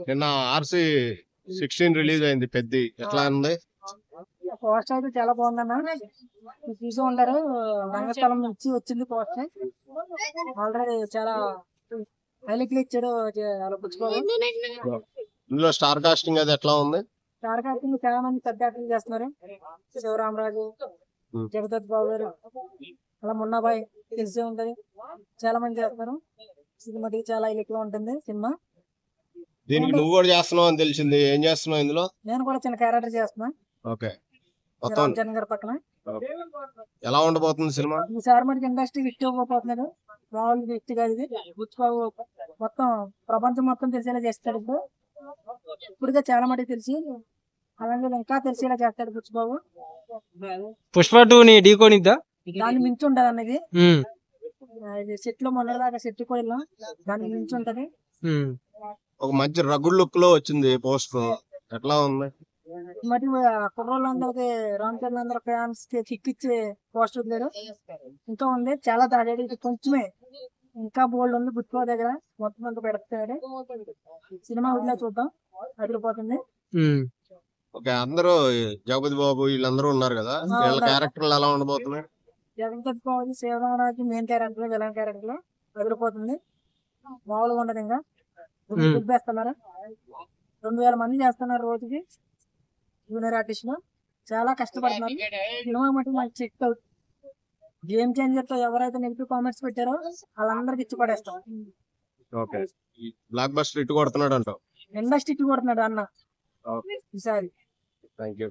నిన్న RC 16 release అయింది. పెద్ద ఎట్లా ఉంది? పోస్టర్ అయితే చాలా బాగుందన్న. చూసి ఉంటారు, రంగస్థలం నుంచి వచ్చింది పోస్టర్. ఆల్రెడీ చాలా హైలైట్ ఇచ్చాడు. ఇందులో స్టార్ కాస్టింగ్ అది ఎట్లా ఉంది? స్టార్ కాస్టింగ్ చాలా మంది పెద్ద యాక్టింగ్ చేస్తున్నారు. శివరామరాజు, జగదత్ బాబు గారు, అలా మున్నాబాయ్ తెలిసే ఉంటది. చాలా మంది చేస్తున్నారు. సినిమాకి చాలా హైలైట్ గా ఉంటుంది సినిమా. దీనికి నువ్వు కూడా చేస్తున్నావు అని తెలిసింది. ఏం చేస్తున్నావు ఇందులో? నేను కూడా చిన్న క్యారెక్టర్ చేస్తున్నా. ఓకే. రామ్ చరణ్ గారి పక్కన. ఎలా ఉండబోతుంది సినిమా? ఈసారి మనకి ఇండస్ట్రీ హిట్ ఇవ్వబోతున్నాడు. మామూలు హిట్ కాదు ఇది. బుచ్చిబాబు మొత్తం ప్రపంచం మొత్తం తెలిసేలా చేస్తాడు. ఇప్పుడుగా చాలా మటుకు తెలిసి అలాగే ఇంకా తెలిసేలా చేస్తాడు బుచ్చిబాబు. పుష్ప 2 ని ఢీకొనిద్దా? దాన్ని మించి ఉంటది అన్నది. సెట్ లో మొన్నటిదాకా సెట్ కోయిల్ దానికి మించి ఉంటది. ఒక మంచి రగుడ్ లుక్ లో వచ్చింది పోస్టర్. ఎట్లా ఉంది? మరి కుర్రోళ్ళందరికి రామ్ చరణ్ అందరు ఫ్యాన్స్ కి కిక్ ఇచ్చే పోస్టర్ వదిలేరు. ఇంకా ఉంది చాలా దాడి. కొంచెమే ఇంకా బోల్డ్ ఉంది బుచ్చిబాబు దగ్గర. మొత్తం అంతా పెడతాడు. సినిమా వదిలే చూద్దాం, అదిరిపోతుంది. ఓకే. అందరూ జగపతి బాబు వీళ్ళందరూ ఉన్నారు కదా, వీళ్ళ క్యారెక్టర్లు ఎలా ఉండబోతున్నాయి? Jagapathi Babu, Sivaramaraju main character, villain character అదిరిపోతుంది. మామూలుగా ఉండదు. ఇంకా దుబ్బేస్తున్నారు. 2000 మంది చేస్తున్నారు రోజుకి జూనియర్ ఆర్టిస్టులు. చాలా కష్టపడుతున్నారు. సినిమా మటుకు మంచి చెక్ అవుట్. గేమ్ చేంజర్ తో ఎవరైతే నెగిటివ్ కామెంట్స్ పెట్టారో వాళ్ళందరికి ఇచ్చి పడేస్తాం. ఓకే. బ్లాక్ బస్టర్ ఇట్టు కొడుతున్నాడు అంటావు? ఇండస్ట్రీ ఇచ్చి కొడుతున్నాడు అన్న ఈసారి. Thank you.